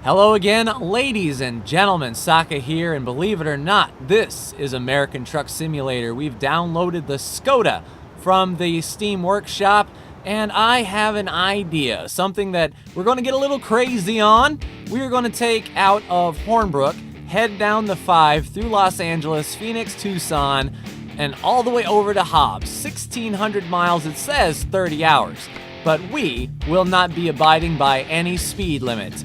Hello again, ladies and gentlemen, Saka here, and believe it or not, this is American Truck Simulator. We've downloaded the Skoda from the Steam Workshop, and I have an idea, something that we're going to get a little crazy on. We are going to take out of Hornbrook, head down the 5 through Los Angeles, Phoenix, Tucson, and all the way over to Hobbs. 1,600 miles, it says 30 hours, but we will not be abiding by any speed limits.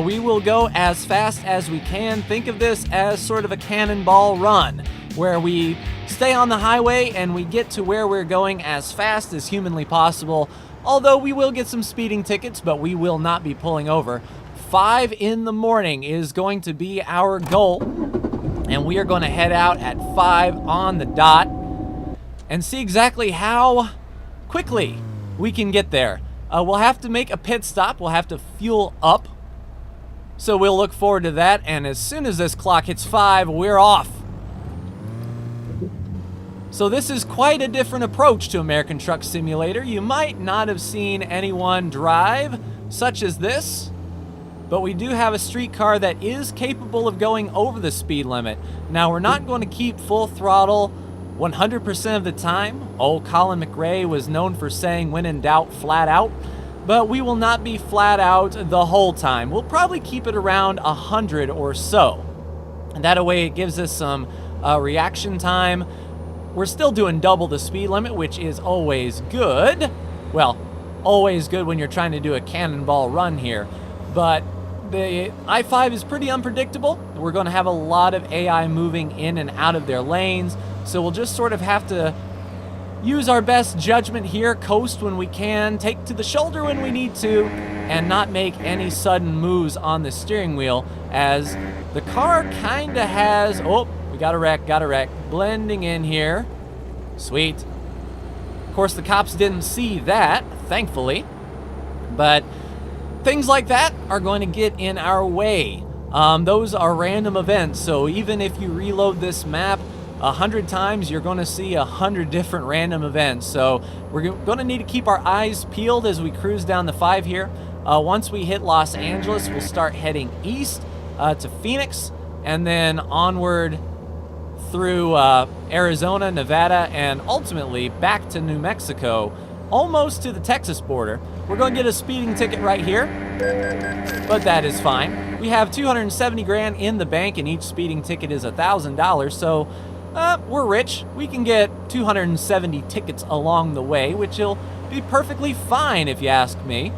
We will go as fast as we can. Think of this as sort of a cannonball run, where we stay on the highway and we get to where we're going as fast as humanly possible. Although we will get some speeding tickets, but we will not be pulling over. 5 in the morning is going to be our goal, and we are going to head out at 5 on the dot and see exactly how quickly we can get there. We'll have to make a pit stop. We'll have to fuel up. So we'll look forward to that, and as soon as this clock hits 5, we're off. So this is quite a different approach to American Truck Simulator. You might not have seen anyone drive such as this, but we do have a streetcar that is capable of going over the speed limit. Now, we're not going to keep full throttle 100% of the time. Old Colin McRae was known for saying, when in doubt, flat out. But we will not be flat out the whole time. We'll probably keep it around 100 or so. And that way it gives us some reaction time. We're still doing double the speed limit, which is always good. Well, always good when you're trying to do a cannonball run here. But the I-5 is pretty unpredictable. We're going to have a lot of AI moving in and out of their lanes. So we'll just sort of have to use our best judgment here, coast when we can, take to the shoulder when we need to, and not make any sudden moves on the steering wheel, as the car kind of has, oh, we got a wreck, blending in here. Sweet. Of course, the cops didn't see that, thankfully, but things like that are going to get in our way. Those are random events, so even if you reload this map 100 times, you're going to see 100 different random events. So we're going to need to keep our eyes peeled as we cruise down the 5 here. Once we hit Los Angeles, we'll start heading east to Phoenix, and then onward through Arizona, Nevada, and ultimately back to New Mexico, almost to the Texas border. We're going to get a speeding ticket right here, but that is fine. We have 270 grand in the bank, and each speeding ticket is $1,000, so we're rich. We can get 270 tickets along the way, which will be perfectly fine if you ask me.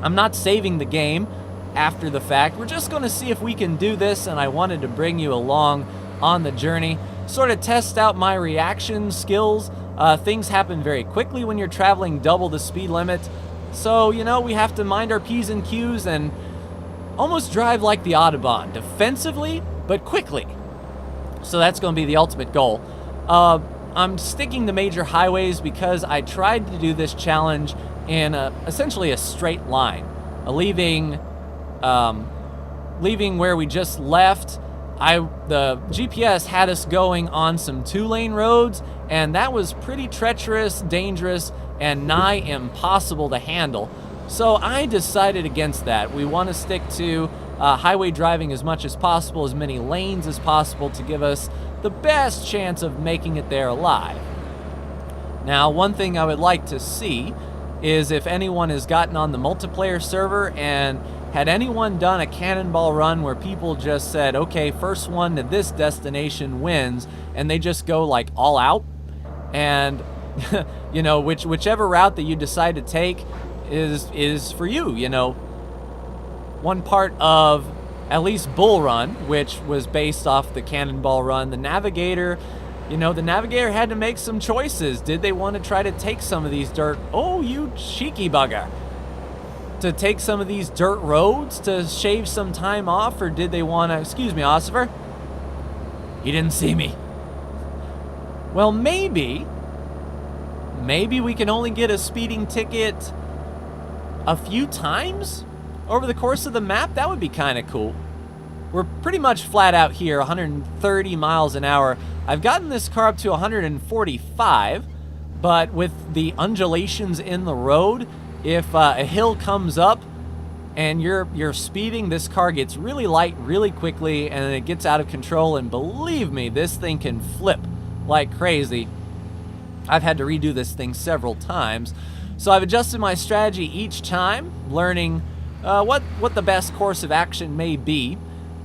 I'm not saving the game after the fact. We're just going to see if we can do this, and I wanted to bring you along on the journey, sort of test out my reaction skills. Things happen very quickly when you're traveling double the speed limit. So, you know, we have to mind our P's and Q's and almost drive like the Autobahn, defensively, but quickly. So that's going to be the ultimate goal. I'm sticking to major highways because I tried to do this challenge in essentially a straight line. Leaving where we just left, the GPS had us going on some 2-lane roads, and that was pretty treacherous, dangerous, and nigh impossible to handle. So I decided against that. We want to stick to highway driving as much as possible, as many lanes as possible, to give us the best chance of making it there alive. Now, one thing I would like to see is if anyone has gotten on the multiplayer server and had anyone done a cannonball run where people just said, okay, first one to this destination wins, and they just go like all out, and you know, whichever route that you decide to take is for you. You know, one part of at least Bull Run, which was based off the Cannonball run, the Navigator, you know, the Navigator had to make some choices. Did they want to try to take some of these oh, you cheeky bugger, to take some of these dirt roads to shave some time off, or did they want to, excuse me, officer, you didn't see me. Well, maybe we can only get a speeding ticket a few times over the course of the map. That would be kind of cool. We're pretty much flat out here, 130 miles an hour. I've gotten this car up to 145, but with the undulations in the road, if a hill comes up, and you're speeding, this car gets really light really quickly, and it gets out of control, and believe me, this thing can flip like crazy. I've had to redo this thing several times, so I've adjusted my strategy each time, learning what the best course of action may be.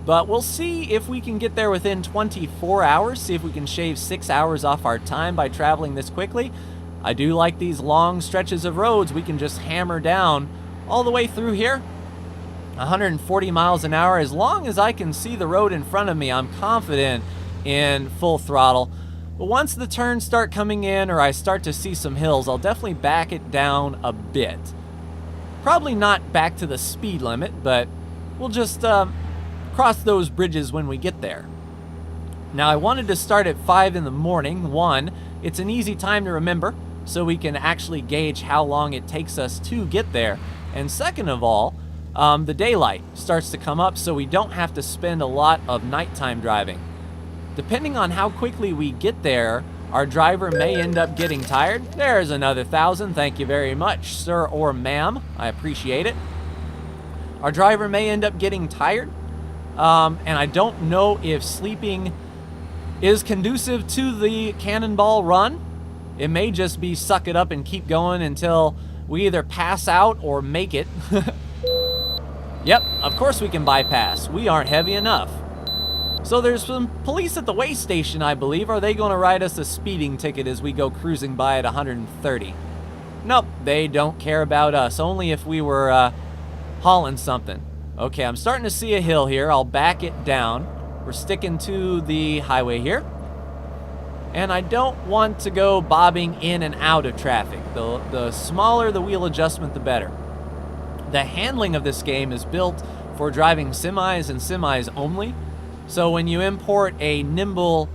But we'll see if we can get there within 24 hours, see if we can shave 6 hours off our time by traveling this quickly. I do like these long stretches of roads we can just hammer down all the way through here. 140 miles an hour. As long as I can see the road in front of me, I'm confident in full throttle. But once the turns start coming in or I start to see some hills, I'll definitely back it down a bit. Probably not back to the speed limit, but we'll just cross those bridges when we get there. Now, I wanted to start at 5 in the morning. One, it's an easy time to remember, so we can actually gauge how long it takes us to get there. And second of all, the daylight starts to come up, so we don't have to spend a lot of nighttime driving. Depending on how quickly we get there, our driver may end up getting tired. There's another 1,000. Thank you very much, sir or ma'am. I appreciate it. Our driver may end up getting tired, and I don't know if sleeping is conducive to the Cannonball run. It may just be suck it up and keep going until we either pass out or make it. Yep, of course we can bypass. We aren't heavy enough. So there's some police at the way station, I believe. Are they going to write us a speeding ticket as we go cruising by at 130? Nope, they don't care about us, only if we were hauling something. Okay, I'm starting to see a hill here. I'll back it down. We're sticking to the highway here. And I don't want to go bobbing in and out of traffic. The smaller the wheel adjustment, the better. The handling of this game is built for driving semis and semis only. So when you import a nimble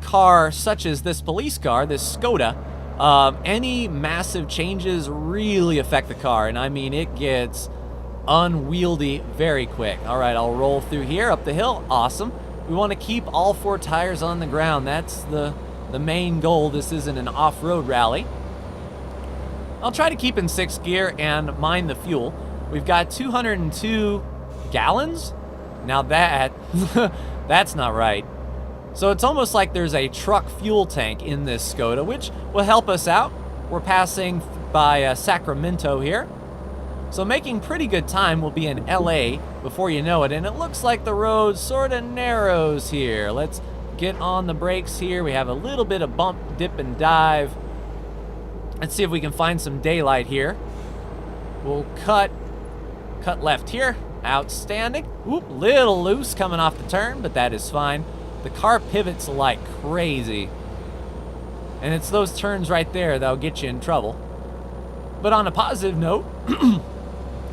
car such as this police car, this Skoda, any massive changes really affect the car. And I mean, it gets unwieldy very quick. All right, I'll roll through here, up the hill. Awesome. We want to keep all 4 tires on the ground. That's the main goal. This isn't an off-road rally. I'll try to keep in 6th gear and mind the fuel. We've got 202 gallons. Now that's not right. So it's almost like there's a truck fuel tank in this Skoda, which will help us out. We're passing by Sacramento here. So making pretty good time. We'll be in LA before you know it. And it looks like the road sort of narrows here. Let's get on the brakes here. We have a little bit of bump, dip, and dive. Let's see if we can find some daylight here. We'll cut left here. Outstanding. Oop, little loose coming off the turn, but that is fine. The car pivots like crazy. And it's those turns right there that'll get you in trouble. But on a positive note,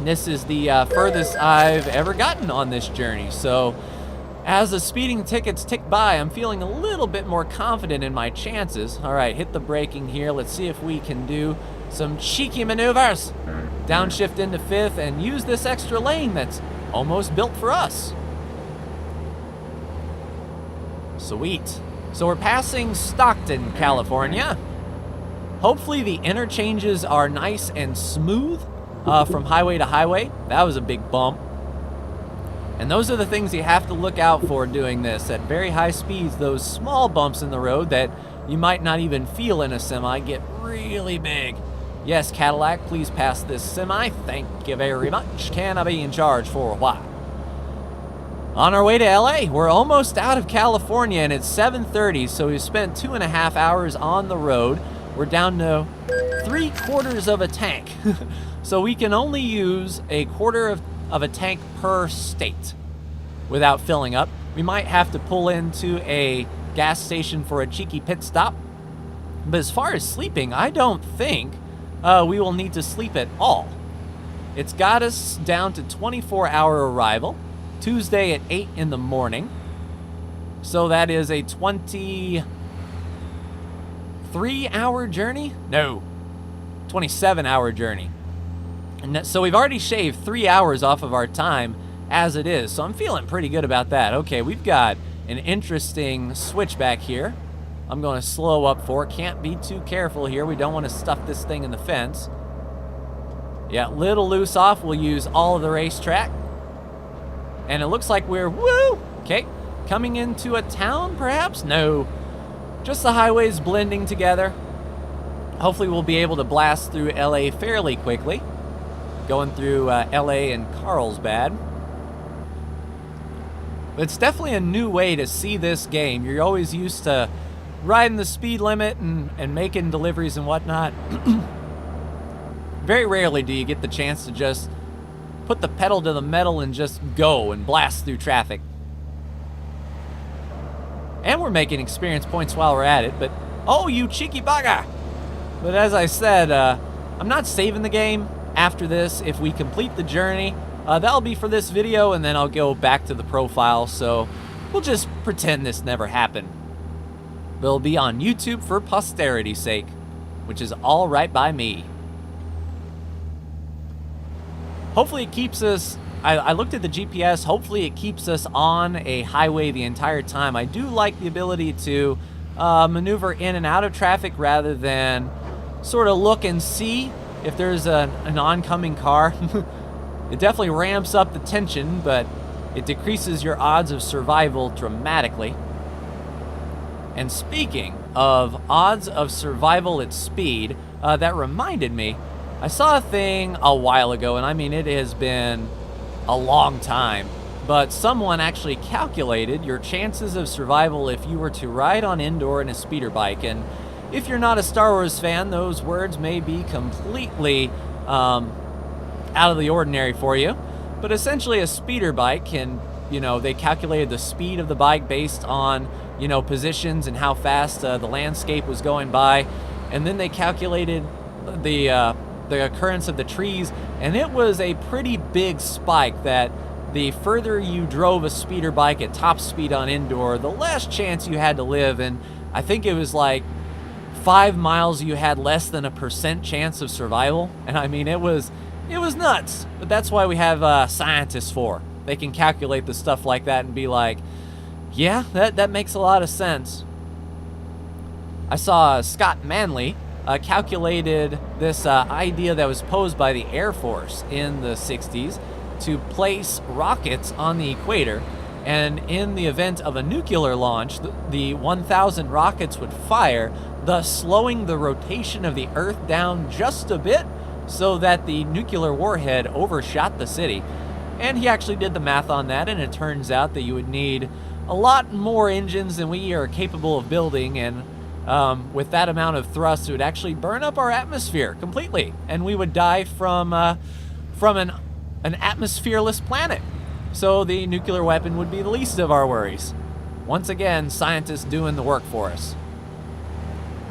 this is the furthest I've ever gotten on this journey. So as the speeding tickets tick by, I'm feeling a little bit more confident in my chances. All right, hit the braking here. Let's see if we can do some cheeky maneuvers. Downshift into 5th and use this extra lane that's almost built for us. Sweet. So we're passing Stockton, California. Hopefully the interchanges are nice and smooth from highway to highway. That was a big bump. And those are the things you have to look out for doing this. At very high speeds, those small bumps in the road that you might not even feel in a semi get really big. Yes, Cadillac, please pass this semi. Thank you very much. Can I be in charge for a while? On our way to LA. We're almost out of California, and it's 7:30, so we've spent 2.5 hours on the road. We're down to 3/4 of a tank. So we can only use a quarter of a tank per state without filling up. We might have to pull into a gas station for a cheeky pit stop. But as far as sleeping, I don't think we will need to sleep at all. It's got us down to 24-hour arrival, Tuesday at 8 in the morning. So that is a 23-hour journey? No, 27-hour journey. And so we've already shaved 3 hours off of our time as it is. So I'm feeling pretty good about that. Okay, we've got an interesting switchback here. I'm going to slow up for it. Can't be too careful here. We don't want to stuff this thing in the fence. Yeah, little loose off. We'll use all of the racetrack. And it looks like we're, woo! Okay, coming into a town, perhaps? No, just the highways blending together. Hopefully we'll be able to blast through LA fairly quickly. Going through LA and Carlsbad. But it's definitely a new way to see this game. You're always used to riding the speed limit and making deliveries and whatnot. Very rarely do you get the chance to just put the pedal to the metal and just go and blast through traffic. And we're making experience points while we're at it, but oh, you cheeky bugger! But as I said, I'm not saving the game after this. If we complete the journey, that'll be for this video, and then I'll go back to the profile, so we'll just pretend this never happened. It'll be on YouTube for posterity's sake, which is all right by me. Hopefully it keeps us, I looked at the GPS, hopefully it keeps us on a highway the entire time. I do like the ability to maneuver in and out of traffic rather than sort of look and see if there's an oncoming car. It definitely ramps up the tension, but it decreases your odds of survival dramatically. And speaking of odds of survival at speed, that reminded me, I saw a thing a while ago, and I mean it has been a long time, but someone actually calculated your chances of survival if you were to ride on indoor in a speeder bike. And if you're not a Star Wars fan, those words may be completely out of the ordinary for you. But essentially a speeder bike can, they calculated the speed of the bike based on, positions and how fast the landscape was going by. And then they calculated the occurrence of the trees, and it was a pretty big spike that the further you drove a speeder bike at top speed on indoor, the less chance you had to live. And I think it was like 5 miles you had less than a % chance of survival. And I mean, it was nuts. But that's why we have scientists for. They can calculate the stuff like that and be like, yeah, that makes a lot of sense. I saw Scott Manley calculated this idea that was posed by the Air Force in the 60s to place rockets on the equator, and in the event of a nuclear launch, the 1,000 rockets would fire, thus slowing the rotation of the Earth down just a bit so that the nuclear warhead overshot the city. And he actually did the math on that, and it turns out that you would need a lot more engines than we are capable of building, and with that amount of thrust, it would actually burn up our atmosphere completely, and we would die from an atmosphereless planet. So the nuclear weapon would be the least of our worries. Once again, scientists doing the work for us.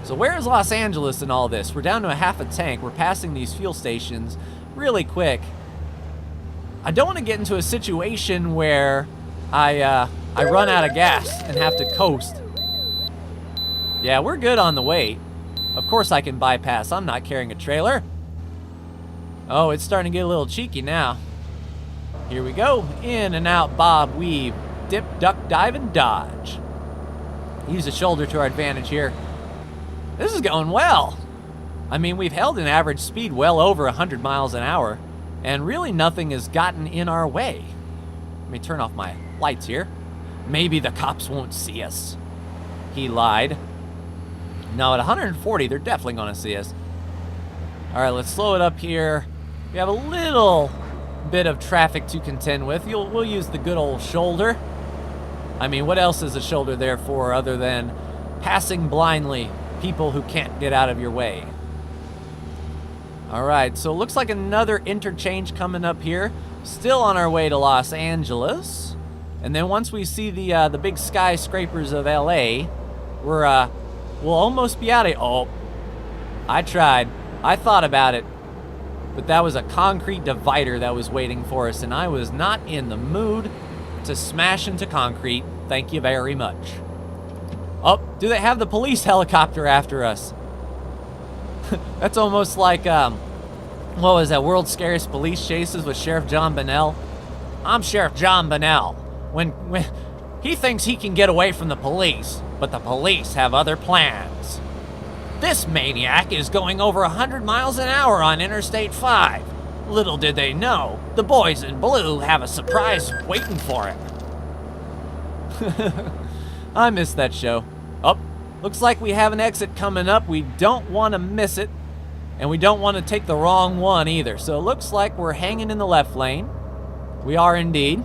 So where is Los Angeles in all this? We're down to a half a tank. We're passing these fuel stations really quick. I don't want to get into a situation where I run out of gas and have to coast. Yeah, we're good on the weight. Of course I can bypass. I'm not carrying a trailer. Oh, it's starting to get a little cheeky now. Here we go. In and out, bob, weave, dip, duck, dive, and dodge. Use the shoulder to our advantage here. This is going well. I mean, we've held an average speed well over 100 miles an hour, and really nothing has gotten in our way. Let me turn off my lights here. Maybe the cops won't see us. He lied. No, at 140, they're definitely going to see us. All right, let's slow it up here. We have a little bit of traffic to contend with. We'll use the good old shoulder. I mean, what else is a shoulder there for other than passing blindly people who can't get out of your way? All right, so it looks like another interchange coming up here. Still on our way to Los Angeles. And then once we see the big skyscrapers of LA, we'll almost be out of here. Oh, I tried. I thought about it. But that was a concrete divider that was waiting for us, and I was not in the mood to smash into concrete. Thank you very much. Oh, do they have the police helicopter after us? That's almost like, what was that, World's Scariest Police Chases with Sheriff John Bonnell? I'm Sheriff John Bonnell. When he thinks he can get away from the police, but the police have other plans. This maniac is going over 100 miles an hour on Interstate 5. Little did they know, the boys in blue have a surprise waiting for him. I missed that show. Oh, looks like we have an exit coming up. We don't want to miss it, and we don't want to take the wrong one either. So it looks like we're hanging in the left lane. We are indeed.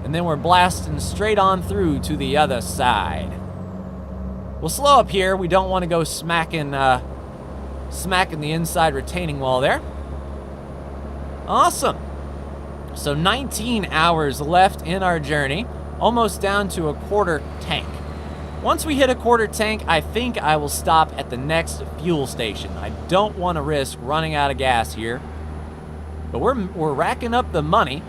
And then we're blasting straight on through to the other side. We'll slow up here. We don't want to go smacking the inside retaining wall there. Awesome. So 19 hours left in our journey, almost down to a quarter tank. Once we hit a quarter tank, I think I will stop at the next fuel station. I don't want to risk running out of gas here. But we're racking up the money.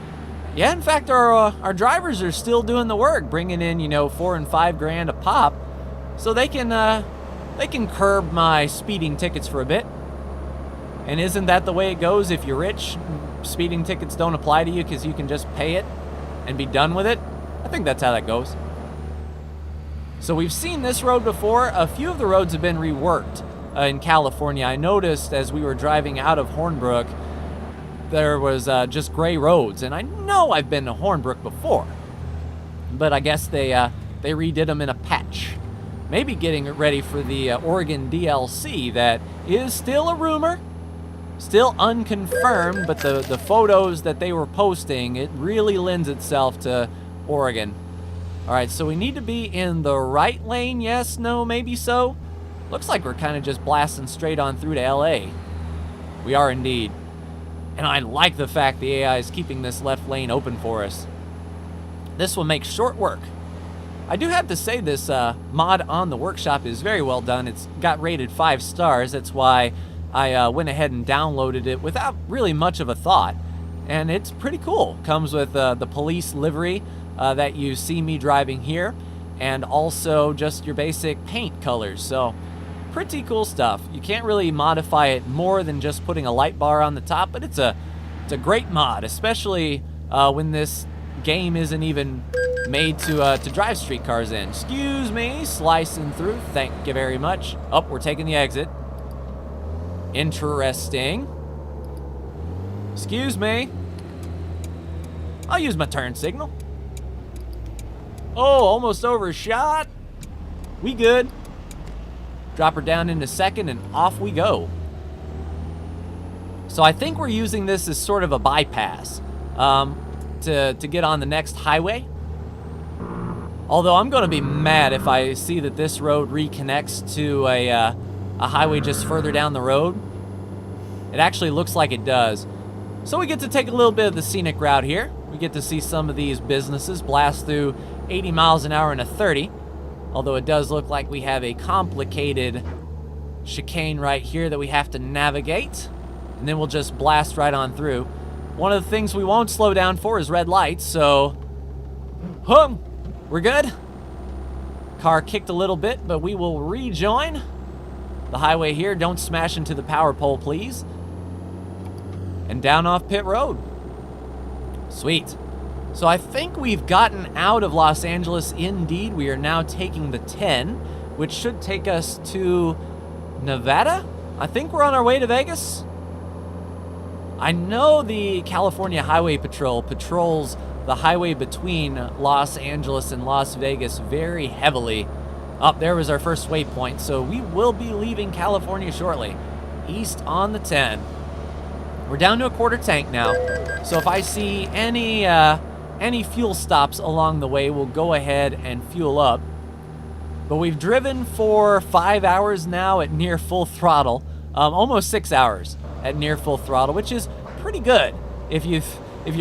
Yeah, in fact, our drivers are still doing the work, bringing in, $4 and $5 grand a pop, so they can curb my speeding tickets for a bit. And isn't that the way it goes? If you're rich, speeding tickets don't apply to you because you can just pay it and be done with it. I think that's how that goes. So we've seen this road before. A few of the roads have been reworked in California. I noticed as we were driving out of Hornbrook, there was just gray roads, and I know I've been to Hornbrook before, but I guess they redid them in a patch. Maybe getting ready for the Oregon DLC that is still a rumor, still unconfirmed, but the photos that they were posting, it really lends itself to Oregon. All right, so we need to be in the right lane. Yes, no, maybe so. Looks like we're kind of just blasting straight on through to LA. We are indeed. And I like the fact the AI is keeping this left lane open for us. This will make short work. I do have to say this mod on the workshop is very well done. It's got rated 5 stars. That's why I went ahead and downloaded it without really much of a thought. And it's pretty cool. Comes with the police livery that you see me driving here, and also just your basic paint colors. So pretty cool stuff. You can't really modify it more than just putting a light bar on the top, but it's a great mod, especially when this game isn't even made to drive streetcars in. Excuse me, slicing through. Thank you very much. Oh, we're taking the exit. Interesting. Excuse me. I'll use my turn signal. Oh, almost overshot. We good. Drop her down into second, and off we go. So I think we're using this as sort of a bypass to get on the next highway. Although I'm going to be mad if I see that this road reconnects to a highway just further down the road. It actually looks like it does. So we get to take a little bit of the scenic route here. We get to see some of these businesses blast through 80 miles an hour in a 30. Although it does look like we have a complicated chicane right here that we have to navigate. And then we'll just blast right on through. One of the things we won't slow down for is red lights, so we're good. Car kicked a little bit, but we will rejoin the highway here. Don't smash into the power pole, please. And down off pit road. Sweet. So I think we've gotten out of Los Angeles. Indeed, we are now taking the 10, which should take us to Nevada. I think we're on our way to Vegas. I know the California Highway Patrol patrols the highway between Los Angeles and Las Vegas very heavily. Up there was our first waypoint, so we will be leaving California shortly. East on the 10. We're down to a quarter tank now, so if I see any fuel stops along the way, we'll go ahead and fuel up. But we've driven for 5 hours now at near full throttle, almost 6 hours at near full throttle, which is pretty good. If you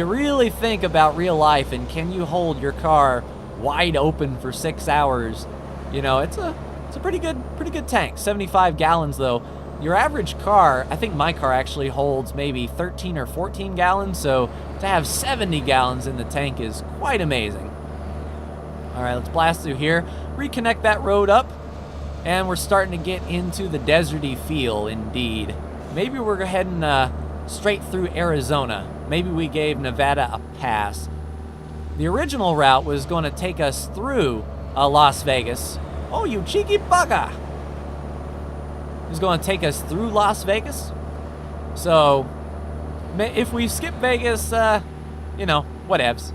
really think about real life and can you hold your car wide open for 6 hours, it's a pretty good tank. 75 gallons though. Your average car, I think my car actually holds maybe 13 or 14 gallons, so to have 70 gallons in the tank is quite amazing. All right, let's blast through here, reconnect that road up, and we're starting to get into the deserty feel indeed. Maybe we're heading straight through Arizona. Maybe we gave Nevada a pass. The original route was going to take us through Las Vegas. Oh, you cheeky bugger! It was going to take us through Las Vegas. So if we skip Vegas, you know, whatevs.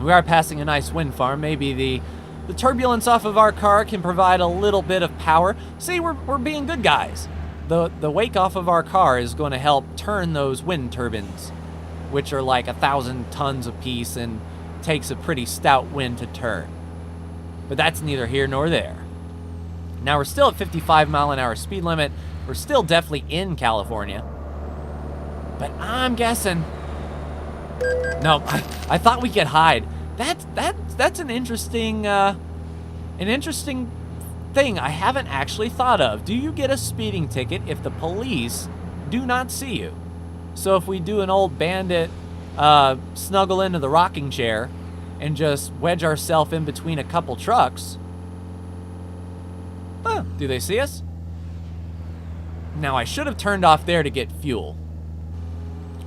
We are passing a nice wind farm. Maybe the turbulence off of our car can provide a little bit of power. See, we're being good guys. The wake off of our car is going to help turn those wind turbines, which are like 1,000 tons apiece and takes a pretty stout wind to turn. But that's neither here nor there. Now we're still at 55-mile-an-hour speed limit. We're still definitely in California. But I'm guessing... No, I thought we could hide. That's an interesting thing I haven't actually thought of. Do you get a speeding ticket if the police do not see you? So if we do an old bandit snuggle into the rocking chair and just wedge ourselves in between a couple trucks, do they see us? Now I should have turned off there to get fuel.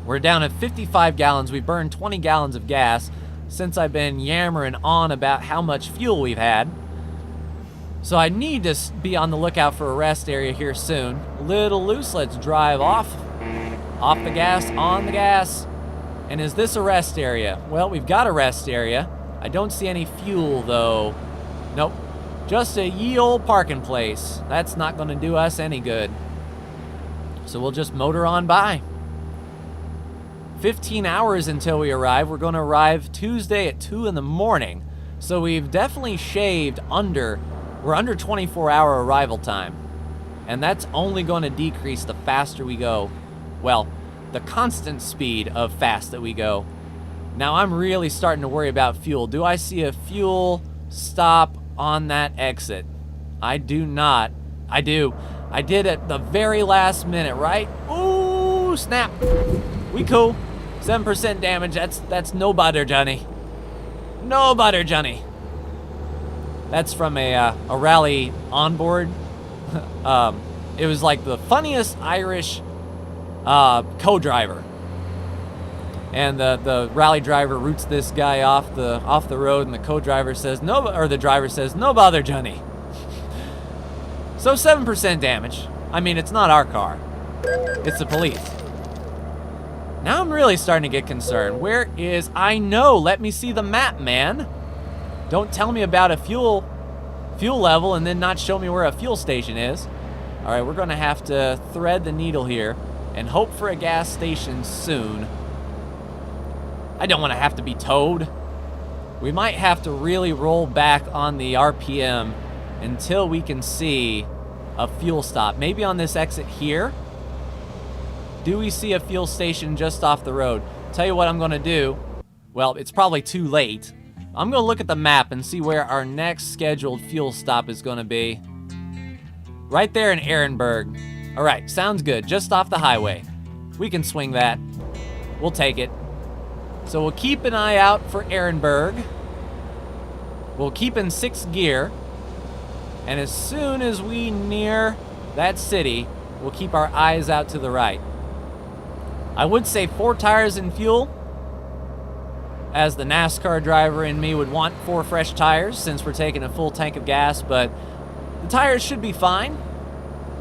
We're down at 55 gallons. We burned 20 gallons of gas since I've been yammering on about how much fuel we've had. So I need to be on the lookout for a rest area here soon. A little loose, let's drive off. Off the gas, on the gas. And is this a rest area? Well, we've got a rest area. I don't see any fuel though. Nope, just a ye old parking place. That's not gonna do us any good. So we'll just motor on by. 15 hours until we arrive. We're gonna arrive Tuesday at 2 in the morning. So we've definitely shaved we're under 24-hour arrival time. And that's only gonna decrease the faster we go. Well, the constant speed of fast that we go. Now I'm really starting to worry about fuel. Do I see a fuel stop on that exit? I do not. I do. I did at the very last minute, right? Ooh, snap. We cool. 7% damage. That's no butter, Johnny. No butter, Johnny. That's from a rally onboard. It was like the funniest Irish co-driver. And the rally driver roots this guy off the road, and the co-driver says the driver says, "No bother, Johnny." So 7% damage. I mean, it's not our car. It's the police. Now I'm really starting to get concerned. Where is... I know, let me see the map, man. Don't tell me about a fuel level and then not show me where a fuel station is. All right, we're gonna have to thread the needle here and hope for a gas station soon. I don't want to have to be towed. We might have to really roll back on the RPM until we can see a fuel stop. Maybe on this exit here. Do we see a fuel station just off the road? Tell you what I'm gonna do. Well, it's probably too late. I'm gonna look at the map and see where our next scheduled fuel stop is gonna be. Right there in Ehrenberg. All right, sounds good, just off the highway. We can swing that. We'll take it. So we'll keep an eye out for Ehrenberg. We'll keep in 6th gear. And as soon as we near that city, we'll keep our eyes out to the right. I would say 4 tires and fuel, as the NASCAR driver in me would want 4 fresh tires since we're taking a full tank of gas, but the tires should be fine.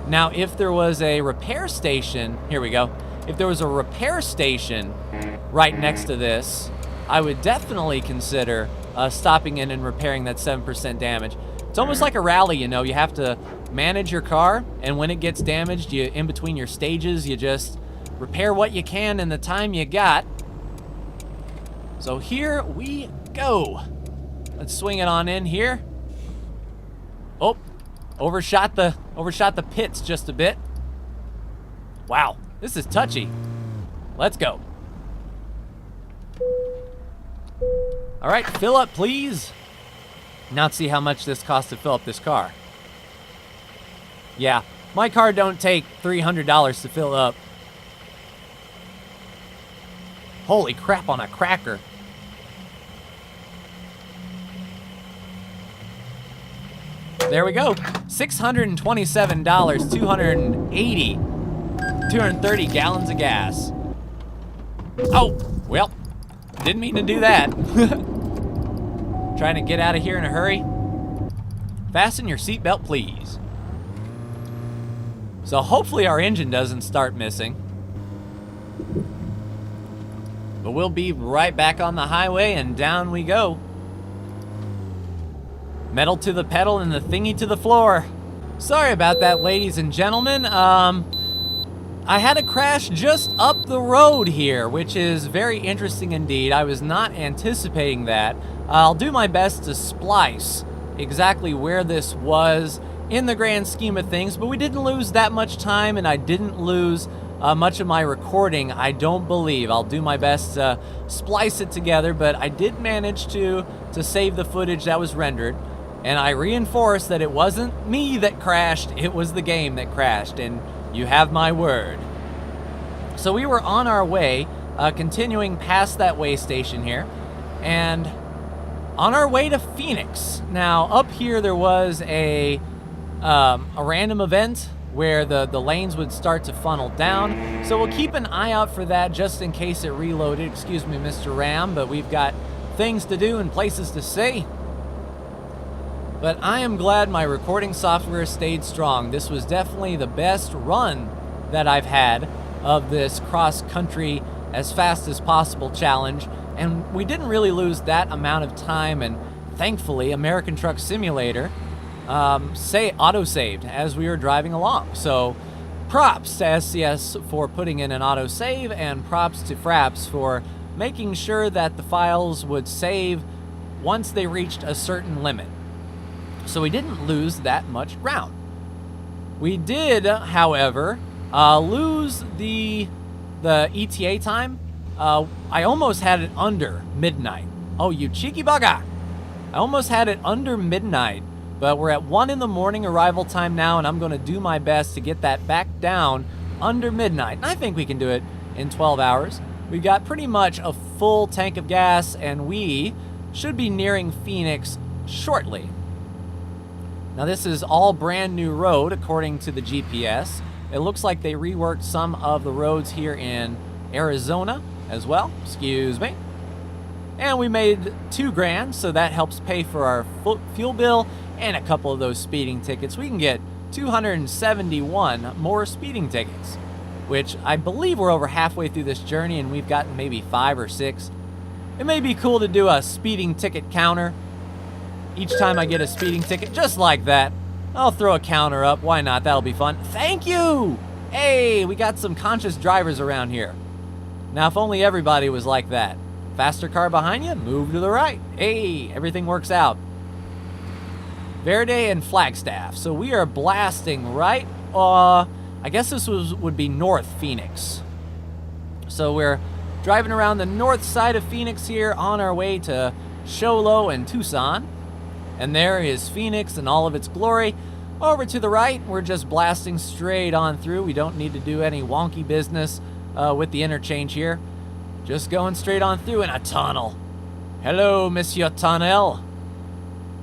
Now, if there was a repair station, here we go. If there was a repair station right next to this, I would definitely consider stopping in and repairing that 7% damage. It's almost like a rally, you know. You have to manage your car, and when it gets damaged, in between your stages, you just repair what you can in the time you got. So here we go. Let's swing it on in here. Oh, overshot the pits just a bit. Wow, this is touchy. Let's go. All right, fill up, please. Now let's see how much this costs to fill up this car. Yeah, my car don't take $300 to fill up. Holy crap on a cracker. There we go. $627, 230 gallons of gas. Oh, well, didn't mean to do that. Trying to get out of here in a hurry. Fasten your seatbelt, please. So hopefully our engine doesn't start missing. But we'll be right back on the highway, and down we go. Metal to the pedal and the thingy to the floor. Sorry about that, ladies and gentlemen. I had a crash just up the road here, which is very interesting indeed. I was not anticipating that. I'll do my best to splice exactly where this was in the grand scheme of things, but we didn't lose that much time, and I didn't lose much of my recording, I don't believe. I'll do my best to splice it together, but I did manage to save the footage that was rendered, and I reinforced that it wasn't me that crashed, it was the game that crashed, and you have my word. So we were on our way, continuing past that way station here, and on our way to Phoenix. Now, up here there was a random event where the lanes would start to funnel down. So we'll keep an eye out for that just in case it reloaded. Excuse me, Mr. Ram, but we've got things to do and places to see. But I am glad my recording software stayed strong. This was definitely the best run that I've had of this cross-country as fast as possible challenge. And we didn't really lose that amount of time, and thankfully American Truck Simulator auto-saved as we were driving along. So props to SCS for putting in an auto-save, and props to Fraps for making sure that the files would save once they reached a certain limit. So we didn't lose that much ground. We did, however, lose the ETA time. I almost had it under midnight. Oh, you cheeky bugger! I almost had it under midnight. But we're at 1 in the morning arrival time now, and I'm going to do my best to get that back down under midnight. And I think we can do it in 12 hours. We've got pretty much a full tank of gas, and we should be nearing Phoenix shortly. Now, this is all brand new road, according to the GPS. It looks like they reworked some of the roads here in Arizona as well. Excuse me. And we made $2,000, so that helps pay for our fuel bill and a couple of those speeding tickets. We can get 271 more speeding tickets, which I believe we're over halfway through this journey, and we've gotten maybe 5 or 6. It may be cool to do a speeding ticket counter. Each time I get a speeding ticket, just like that, I'll throw a counter up. Why not? That'll be fun. Thank you! Hey, we got some conscious drivers around here. Now, if only everybody was like that. Faster car behind you, move to the right. Hey, everything works out. Verde and Flagstaff. So we are blasting right, I guess this would be North Phoenix. So we're driving around the north side of Phoenix here on our way to Show Low and Tucson. And there is Phoenix in all of its glory. Over to the right, we're just blasting straight on through. We don't need to do any wonky business with the interchange here. Just going straight on through in a tunnel. Hello, Monsieur Tunnel.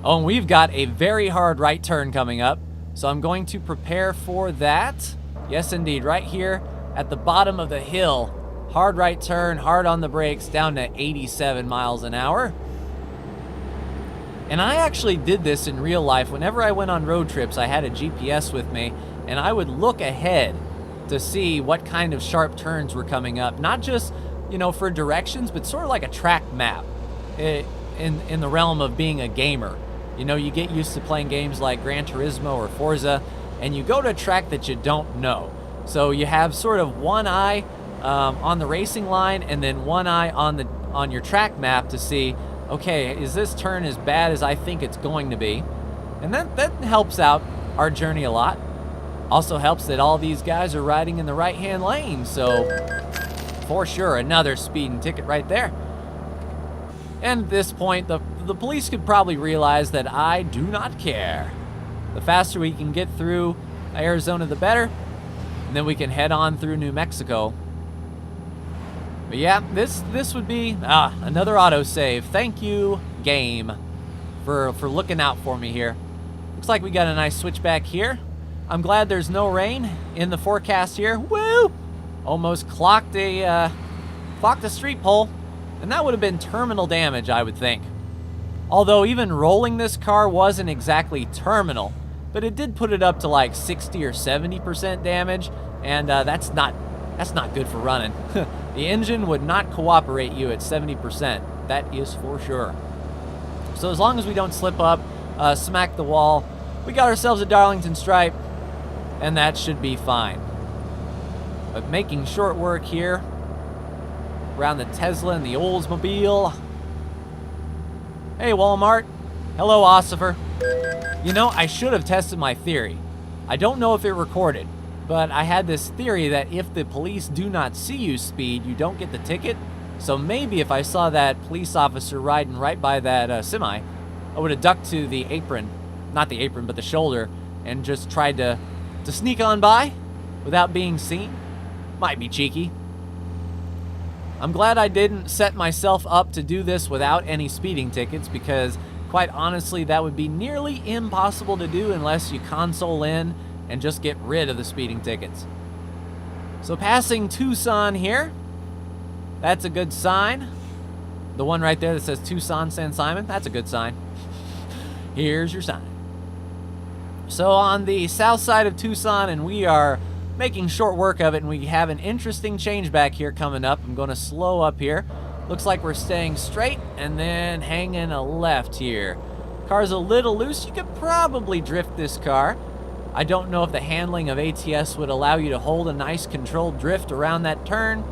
Oh, and we've got a very hard right turn coming up, so I'm going to prepare for that. Yes, indeed, right here at the bottom of the hill. Hard right turn, hard on the brakes, down to 87 miles an hour. And I actually did this in real life. Whenever I went on road trips, I had a GPS with me, and I would look ahead to see what kind of sharp turns were coming up. Not just, you know, for directions, but sort of like a track map in the realm of being a gamer. You know, you get used to playing games like Gran Turismo or Forza, and you go to a track that you don't know. So you have sort of one eye on the racing line, and then one eye on your track map to see, okay, is this turn as bad as I think it's going to be? And that helps out our journey a lot. Also helps that all these guys are riding in the right-hand lane, so for sure, another speeding ticket right there. And at this point, the police could probably realize that I do not care. The faster we can get through Arizona, the better. And then we can head on through New Mexico. But yeah, this would be another autosave. Thank you, game, for looking out for me here. Looks like we got a nice switchback here. I'm glad there's no rain in the forecast here. Woo! Almost clocked a street pole. And that would have been terminal damage, I would think. Although even rolling this car wasn't exactly terminal, but it did put it up to like 60 or 70% damage, and that's not That's not good for running. The engine would not cooperate you at 70%. That is for sure. So as long as we don't slip up, smack the wall, we got ourselves a Darlington stripe, and that should be fine. But making short work here around the Tesla and the Oldsmobile. Hey, Walmart. Hello, Ossifer. You know, I should have tested my theory. I don't know if it recorded, but I had this theory that if the police do not see you speed, you don't get the ticket. So maybe if I saw that police officer riding right by that semi, I would have ducked to the apron, not the apron, but the shoulder, and just tried to sneak on by without being seen. Might be cheeky. I'm glad I didn't set myself up to do this without any speeding tickets, because quite honestly, that would be nearly impossible to do unless you console in and just get rid of the speeding tickets. So passing Tucson here, that's a good sign. The one right there that says Tucson San Simon, that's a good sign. Here's your sign. So on the south side of Tucson, and we are making short work of it, and we have an interesting change back here coming up. I'm going to slow up here. Looks like we're staying straight and then hanging a left here. Car's a little loose. You could probably drift this car. I don't know if the handling of ATS would allow you to hold a nice controlled drift around that turn.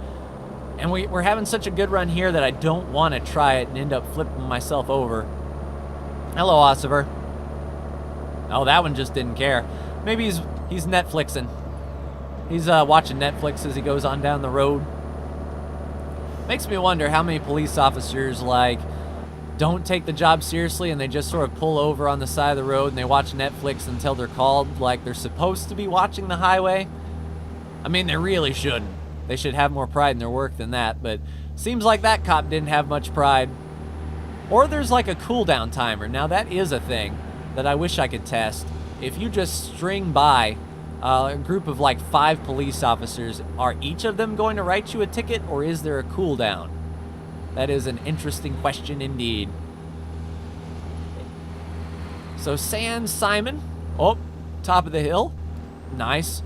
And we're having such a good run here that I don't want to try it and end up flipping myself over. Hello, Ossiver. Oh, that one just didn't care. Maybe he's Netflixing. He's watching Netflix as he goes on down the road. Makes me wonder how many police officers, like, don't take the job seriously and they just sort of pull over on the side of the road and they watch Netflix until they're called like they're supposed to be watching the highway. I mean, they really shouldn't. They should have more pride in their work than that, but seems like that cop didn't have much pride. Or there's like a cooldown timer. Now that is a thing that I wish I could test. If you just string by a group of like 5 police officers, are each of them going to write you a ticket, or is there a cooldown? That is an interesting question indeed. So San Simon, oh, top of the hill, nice.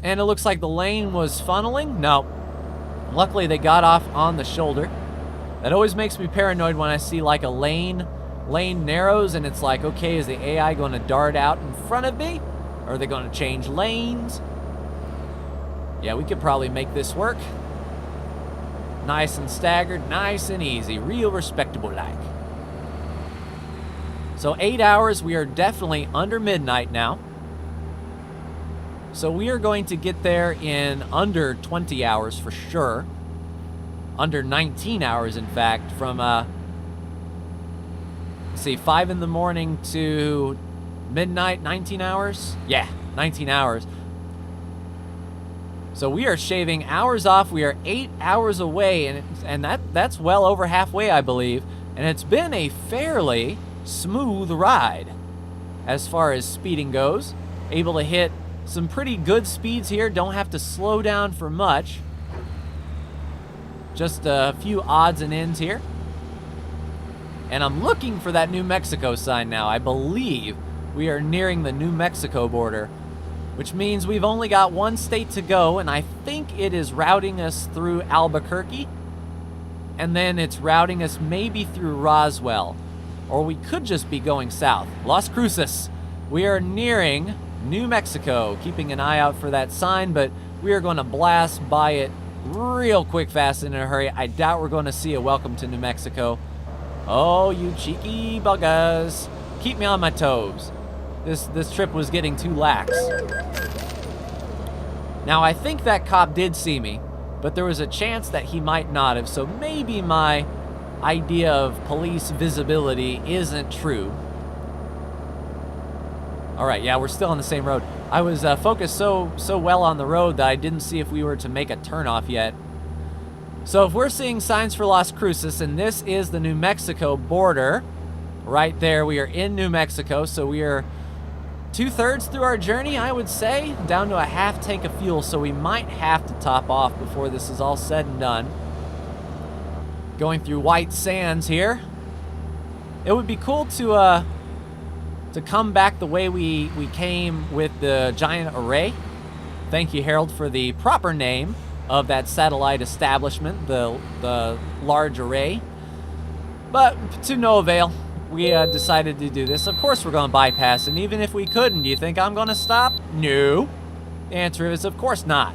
And it looks like the lane was funneling. No, luckily they got off on the shoulder. That always makes me paranoid when I see like a lane narrows and it's like, okay, is the AI going to dart out in front of me? Or are they going to change lanes? Yeah, we could probably make this work. Nice and staggered, nice and easy, real respectable like. So 8 hours, we are definitely under midnight now. So we are going to get there in under 20 hours for sure. Under 19 hours, in fact, from, let's see, 5 in the morning to midnight, 19 hours? Yeah, 19 hours. So we are shaving hours off. We are 8 hours away, and that's well over halfway, I believe. And it's been a fairly smooth ride as far as speeding goes. Able to hit some pretty good speeds here. Don't have to slow down for much. Just a few odds and ends here. And I'm looking for that New Mexico sign now. I believe we are nearing the New Mexico border, which means we've only got one state to go, and I think it is routing us through Albuquerque, and then it's routing us maybe through Roswell, or we could just be going south. Las Cruces. We are nearing New Mexico, keeping an eye out for that sign, but we are going to blast by it real quick, fast, and in a hurry. I doubt we're going to see a welcome to New Mexico. Oh, you cheeky buggers. Keep me on my toes. This trip was getting too lax. Now, I think that cop did see me, but there was a chance that he might not have, so maybe my idea of police visibility isn't true. All right, yeah, we're still on the same road. I was focused so well on the road that I didn't see if we were to make a turnoff yet. So if we're seeing signs for Las Cruces, and this is the New Mexico border, right there, we are in New Mexico, so we are 2/3 through our journey, I would say, down to a half tank of fuel, so we might have to top off before this is all said and done. Going through white sands here. It would be cool to come back the way we came with the giant array. Thank you, Harold, for the proper name of that satellite establishment, the large array. But to no avail. We decided to do this. Of course we're going to bypass, and even if we couldn't, do you think I'm going to stop? No. The answer is, of course not.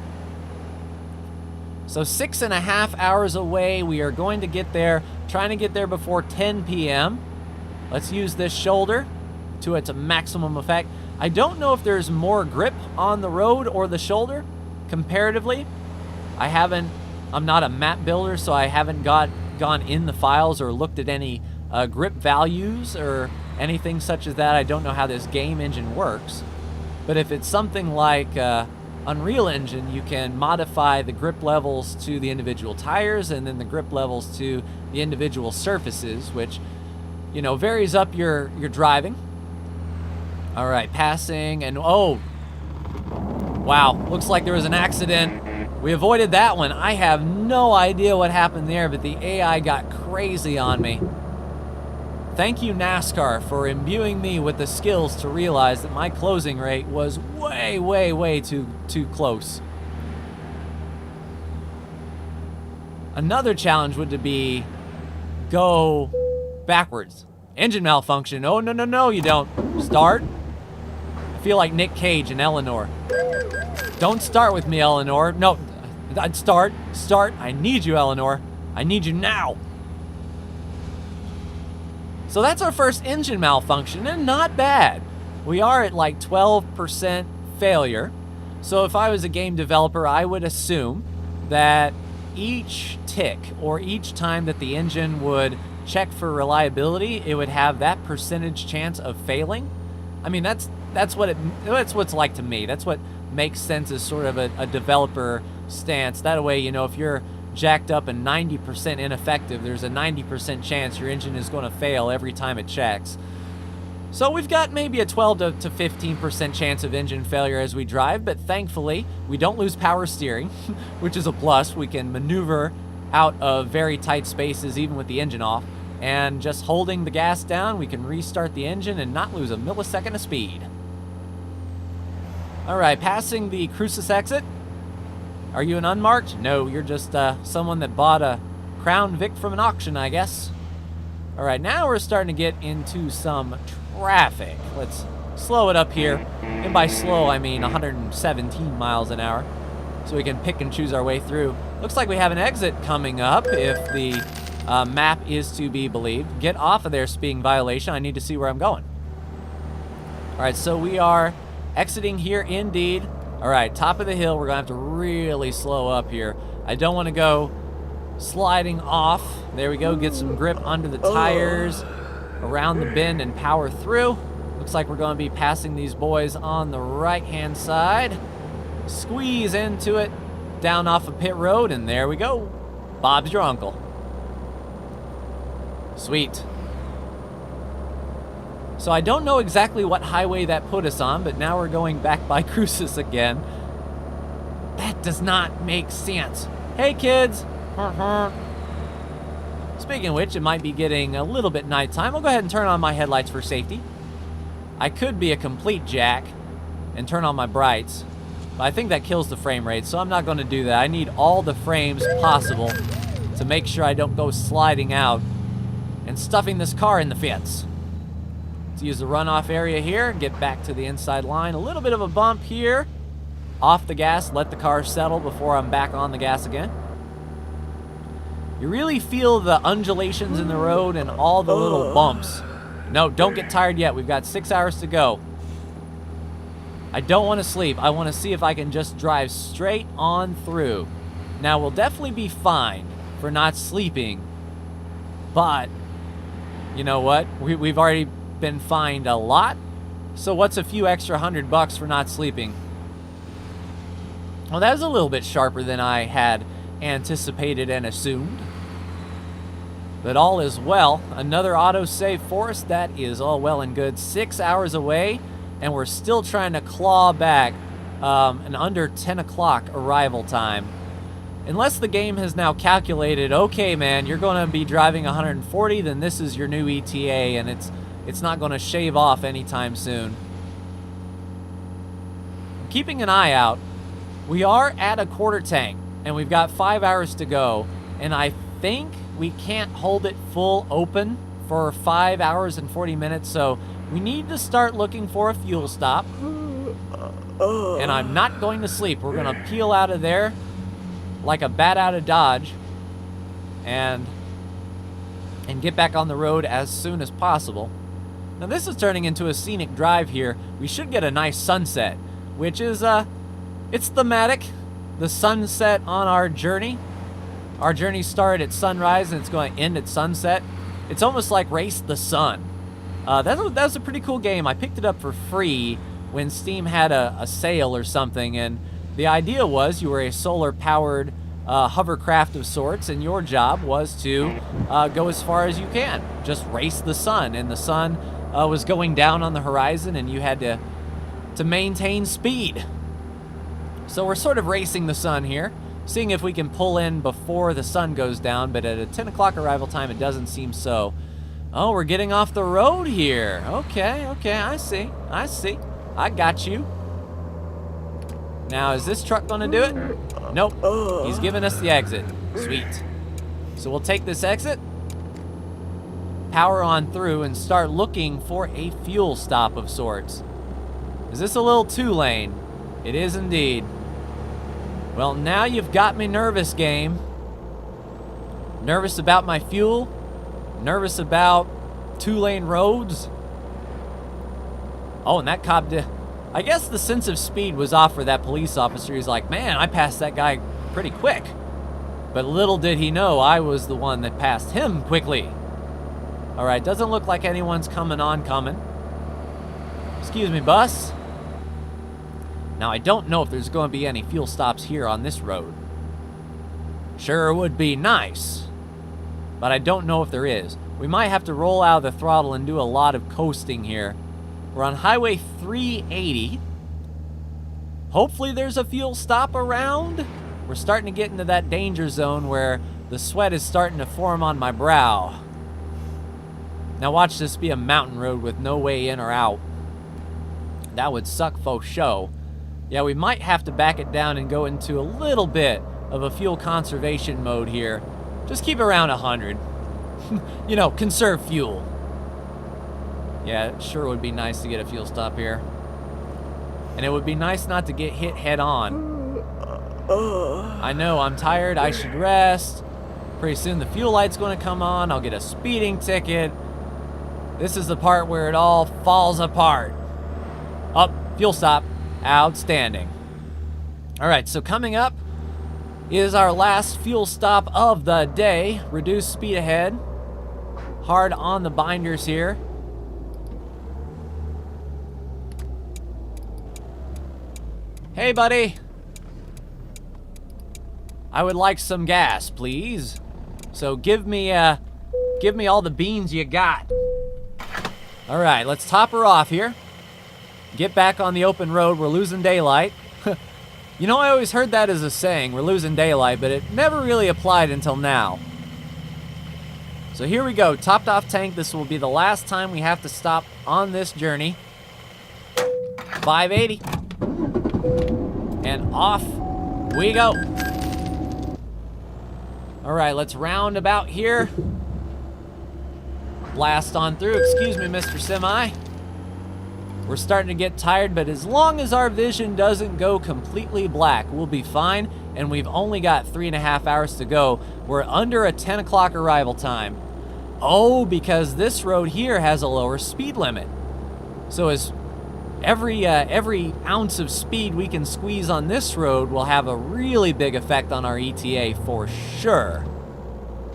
So 6.5 hours away, we are going to get there, trying to get there before 10 p.m. Let's use this shoulder to its maximum effect. I don't know if there's more grip on the road or the shoulder, comparatively. I'm not a map builder, so I haven't gone in the files or looked at any grip values or anything such as that. I don't know how this game engine works. But if it's something like Unreal Engine, you can modify the grip levels to the individual tires and then the grip levels to the individual surfaces, which, you know, varies up your driving. All right, passing, and oh, wow, looks like there was an accident. We avoided that one. I have no idea what happened there, but the AI got crazy on me. Thank you, NASCAR, for imbuing me with the skills to realize that my closing rate was way, way, way too close. Another challenge would be go backwards. Engine malfunction. Oh, no, no, no, you don't. Start. I feel like Nick Cage and Eleanor. Don't start with me, Eleanor. No, I'd start. Start. I need you, Eleanor. I need you now. So that's our first engine malfunction, and not bad. We are at like 12% failure. So if I was a game developer, I would assume that each tick or each time that the engine would check for reliability, it would have that percentage chance of failing. I mean, that's what it's like to me. That's what makes sense as sort of a developer stance. That way, you know, if you're jacked up and 90% ineffective, there's a 90% chance your engine is going to fail every time it checks. So we've got maybe a 12 to 15% chance of engine failure as we drive, but thankfully we don't lose power steering, which is a plus. We can maneuver out of very tight spaces even with the engine off, and just holding the gas down, we can restart the engine and not lose a millisecond of speed. All right, passing the Crucis exit. Are you an unmarked? No, you're just someone that bought a Crown Vic from an auction, I guess. All right, now we're starting to get into some traffic. Let's slow it up here. And by slow, I mean 117 miles an hour. So we can pick and choose our way through. Looks like we have an exit coming up if the map is to be believed. Get off of there, speeding violation. I need to see where I'm going. All right, so we are exiting here indeed. All right, top of the hill. We're going to have to really slow up here. I don't want to go sliding off. There we go. Get some grip under the tires, around the bend, and power through. Looks like we're going to be passing these boys on the right-hand side. Squeeze into it, down off of pit road, and there we go. Bob's your uncle. Sweet. So I don't know exactly what highway that put us on, but now we're going back by Crucis again. That does not make sense. Hey, kids. Speaking of which, it might be getting a little bit nighttime. I'll go ahead and turn on my headlights for safety. I could be a complete jack and turn on my brights, but I think that kills the frame rate, so I'm not going to do that. I need all the frames possible to make sure I don't go sliding out and stuffing this car in the fence. Let's use the runoff area here, get back to the inside line. A little bit of a bump here. Off the gas, let the car settle before I'm back on the gas again. You really feel the undulations in the road and all the little bumps. No, don't get tired yet. We've got 6 hours to go. I don't want to sleep. I want to see if I can just drive straight on through. Now, we'll definitely be fine for not sleeping, but you know what? We've already been fined a lot, so what's a few extra $100 for not sleeping? Well, that was a little bit sharper than I had anticipated and assumed. But all is well. Another autosave for us. That is all well and good. 6 hours away, and we're still trying to claw back an under 10 o'clock arrival time. Unless the game has now calculated, okay, man, you're going to be driving 140, then this is your new ETA, and it's not going to shave off anytime soon. Keeping an eye out. We are at a quarter tank. and we've got 5 hours to go, and I think we can't hold it full open for 5 hours and 40 minutes, so we need to start looking for a fuel stop. And I'm not going to sleep. We're going to peel out of there like a bat out of Dodge and get back on the road as soon as possible. Now this is turning into a scenic drive here. We should get a nice sunset, which is, it's thematic. The sunset on our journey. Our journey started at sunrise and it's going to end at sunset. It's almost like Race the Sun. That's a pretty cool game. I picked it up for free when Steam had a sale or something, and the idea was you were a solar-powered hovercraft of sorts, and your job was to go as far as you can. Just race the sun, and the sun was going down on the horizon, and you had to maintain speed. So we're sort of racing the sun here, seeing if we can pull in before the sun goes down, but at a 10 o'clock arrival time, it doesn't seem so. Oh, we're getting off the road here. Okay, I see. I got you. Now, is this truck gonna do it? Nope. He's giving us the exit. Sweet. So we'll take this exit, power on through, and start looking for a fuel stop of sorts. Is this a little 2-lane? It is indeed. Well, now you've got me nervous, game. Nervous about my fuel. Nervous about 2-lane roads. Oh, and that cop did. I guess the sense of speed was off for that police officer. He's like, man, I passed that guy pretty quick. But little did he know I was the one that passed him quickly. All right, doesn't look like anyone's coming. Excuse me, bus. Now, I don't know if there's going to be any fuel stops here on this road. Sure would be nice, but I don't know if there is. We might have to roll out of the throttle and do a lot of coasting here. We're on Highway 380. Hopefully there's a fuel stop around. We're starting to get into that danger zone where the sweat is starting to form on my brow. Now watch this be a mountain road with no way in or out. That would suck faux show. Yeah, we might have to back it down and go into a little bit of a fuel conservation mode here. Just keep around 100. You know, conserve fuel. Yeah, it sure would be nice to get a fuel stop here. And it would be nice not to get hit head on. I know, I'm tired, I should rest. Pretty soon the fuel light's gonna come on, I'll get a speeding ticket. This is the part where it all falls apart. Oh, fuel stop. Outstanding. All right, so coming up is our last fuel stop of the day. Reduce speed ahead. Hard on the binders here. Hey, buddy. I would like some gas, please. So give me all the beans you got. All right, let's top her off here. Get back on the open road. We're losing daylight. You know, I always heard that as a saying, we're losing daylight, but it never really applied until now. So here we go, topped off tank. This will be the last time we have to stop on this journey. 580. And off we go. All right, let's round about here. Blast on through. Excuse me, Mr. Semi. We're starting to get tired, but as long as our vision doesn't go completely black, we'll be fine, and we've only got 3.5 hours to go. We're under a 10 o'clock arrival time. Oh, because this road here has a lower speed limit. So as every ounce of speed we can squeeze on this road will have a really big effect on our ETA for sure.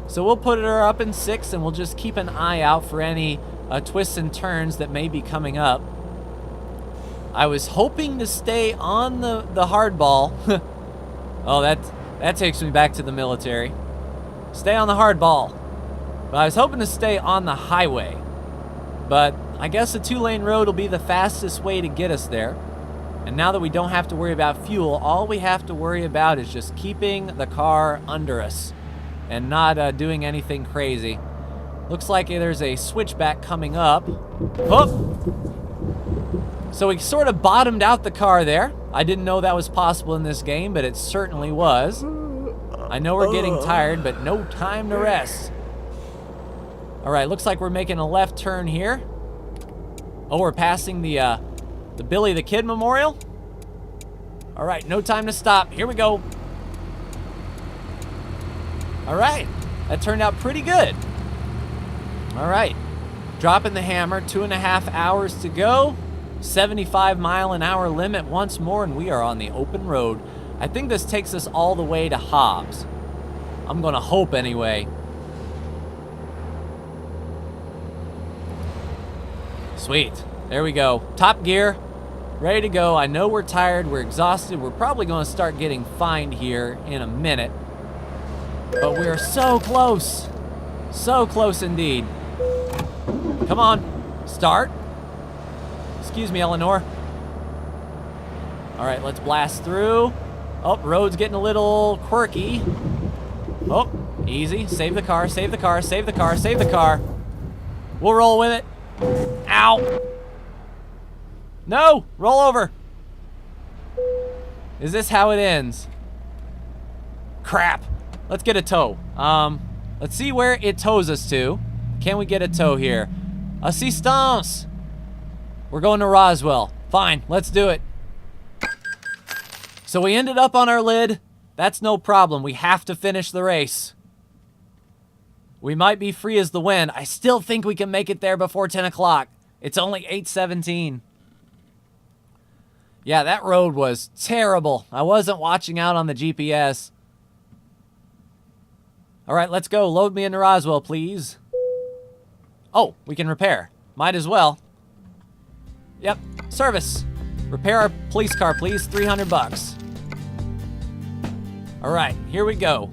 So we'll put her up in 6, and we'll just keep an eye out for any twists and turns that may be coming up. I was hoping to stay on the hardball. Oh, that takes me back to the military. Stay on the hardball. But I was hoping to stay on the highway. But I guess a 2-lane road will be the fastest way to get us there. And now that we don't have to worry about fuel, all we have to worry about is just keeping the car under us and not doing anything crazy. Looks like there's a switchback coming up. Oh! So we sort of bottomed out the car there. I didn't know that was possible in this game, but it certainly was. I know we're getting tired, but no time to rest. All right, looks like we're making a left turn here. Oh, we're passing the Billy the Kid Memorial. All right, no time to stop. Here we go. All right, that turned out pretty good. All right, dropping the hammer, 2.5 hours to go. 75-mile-an-hour limit once more, and we are on the open road. I think this takes us all the way to Hobbs. I'm gonna hope anyway. Sweet, there we go. Top gear, ready to go. I know we're tired, we're exhausted. We're probably gonna start getting fined here in a minute. But we're so close indeed. Come on, start. Excuse me, Eleanor. All right, let's blast through. Oh, road's getting a little quirky. Oh, easy, save the car, save the car, save the car, save the car. We'll roll with it. Ow. No, roll over. Is this how it ends? Crap. Let's get a tow. Let's see where it tows us to. Can we get a tow here? Assistance. We're going to Roswell. Fine, let's do it. So we ended up on our lid. That's no problem. We have to finish the race. We might be free as the wind. I still think we can make it there before 10 o'clock. It's only 8:17. Yeah, that road was terrible. I wasn't watching out on the GPS. All right, let's go. Load me into Roswell, please. Oh, we can repair. Might as well. Yep, service. Repair our police car, please. 300 bucks. All right, here we go.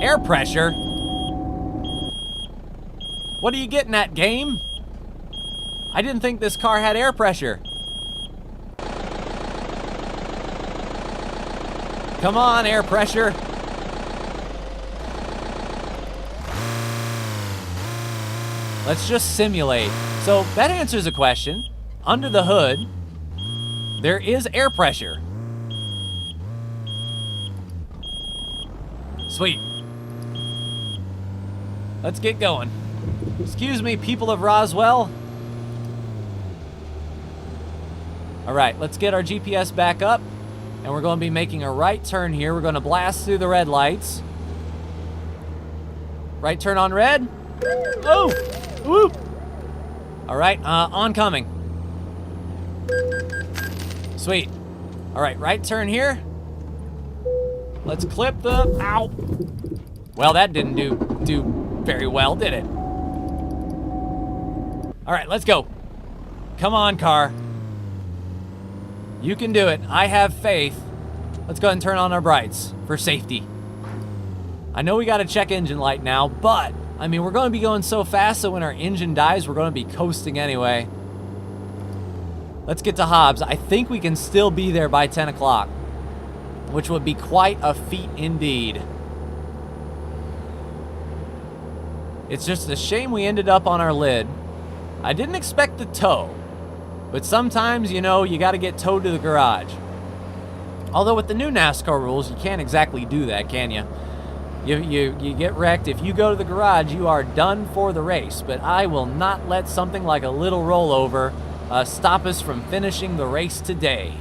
Air pressure? What are you getting at, game? I didn't think this car had air pressure. Come on, air pressure. Let's just simulate. So that answers a question. Under the hood, there is air pressure. Sweet. Let's get going. Excuse me, people of Roswell. All right, let's get our GPS back up, and we're going to be making a right turn here. We're going to blast through the red lights. Right turn on red. Oh, woo. All right, oncoming. Sweet. All right, right turn here. Let's clip the, ow. Well, that didn't do very well, did it? All right, let's go. Come on, car. You can do it. I have faith. Let's go ahead and turn on our brights for safety. I know we got to check engine light now, but I mean, we're going to be going so fast, so when our engine dies, we're going to be coasting anyway. Let's get to Hobbs. I think we can still be there by 10 o'clock, which would be quite a feat indeed. It's just a shame we ended up on our lid. I didn't expect the tow, but sometimes, you know, you got to get towed to the garage. Although with the new NASCAR rules, you can't exactly do that, can you? You get wrecked. If you go to the garage, you are done for the race. But I will not let something like a little rollover stop us from finishing the race today.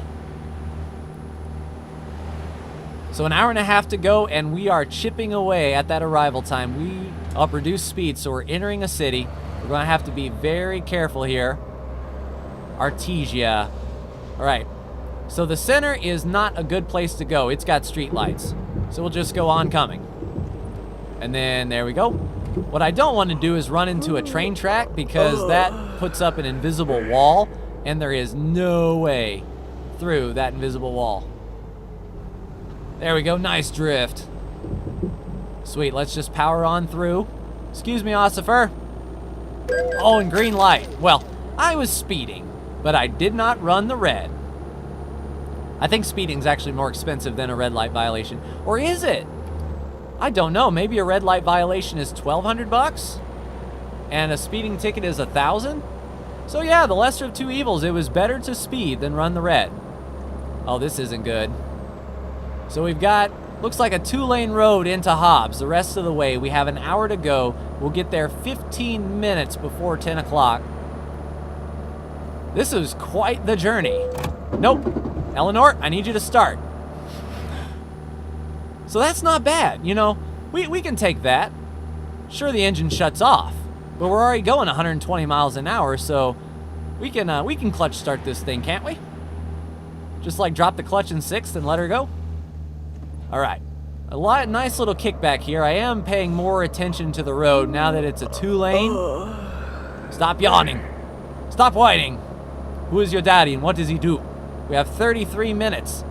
So an hour and a half to go, and we are chipping away at that arrival time. We up reduced speed, so we're entering a city. We're going to have to be very careful here. Artesia. All right. So the center is not a good place to go. It's got street lights. So we'll just go oncoming. And then there we go. What I don't want to do is run into a train track, because that puts up an invisible wall, and there is no way through that invisible wall. There we go. Nice drift. Sweet. Let's just power on through. Excuse me, Ossifer. Oh, and green light. Well, I was speeding, but I did not run the red. I think speeding's actually more expensive than a red light violation. Or is it? I don't know. Maybe a red light violation is 1,200 bucks, and a speeding ticket is 1,000. So yeah, the lesser of two evils. It was better to speed than run the red. Oh, this isn't good. So we've got, looks like a 2-lane road into Hobbs. The rest of the way, we have an hour to go. We'll get there 15 minutes before 10 o'clock. This is quite the journey. Nope. Eleanor, I need you to start. So that's not bad. You know, we can take that. Sure, the engine shuts off, but we're already going 120 miles an hour, so we can clutch start this thing, can't we? Just like drop the clutch in 6th and let her go. All right. Nice little kickback here. I am paying more attention to the road now that it's a 2-lane. Stop yawning. Stop whining. Who is your daddy and what does he do? We have 33 minutes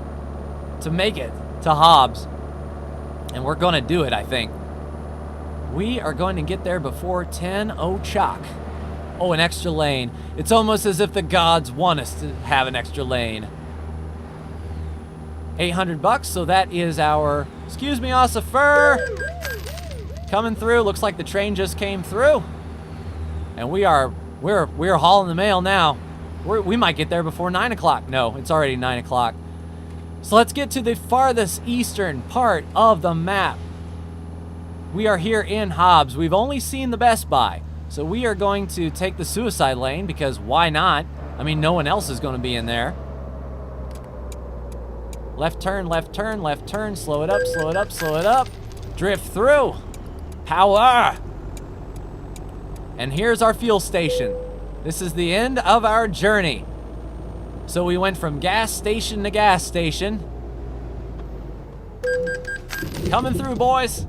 to make it to Hobbs. And we're going to do it, I think. We are going to get there before 10:00. Oh, an extra lane. It's almost as if the gods want us to have an extra lane. $800, so that is our, excuse me, Ossifer. Coming through, looks like the train just came through. And we're hauling the mail now. We might get there before 9 o'clock. No, it's already 9 o'clock. So let's get to the farthest eastern part of the map. We are here in Hobbs. We've only seen the Best Buy. So we are going to take the suicide lane because why not? I mean, no one else is going to be in there. Left turn, left turn, left turn. Slow it up, slow it up, slow it up. Drift through. Power. And here's our fuel station. This is the end of our journey. So we went from gas station to gas station. Coming through, boys.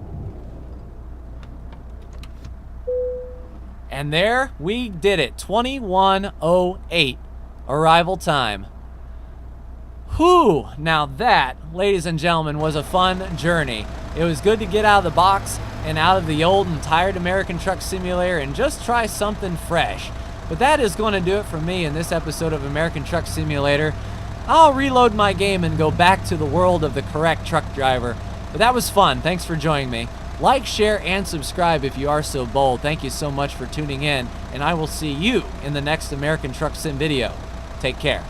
And there we did it. 21:08 arrival time. Whew, now that, ladies and gentlemen, was a fun journey. It was good to get out of the box and out of the old and tired American Truck Simulator and just try something fresh. But that is going to do it for me in this episode of American Truck Simulator. I'll reload my game and go back to the world of the correct truck driver. But that was fun. Thanks for joining me. Like, share, and subscribe if you are so bold. Thank you so much for tuning in, and I will see you in the next American Truck Sim video. Take care.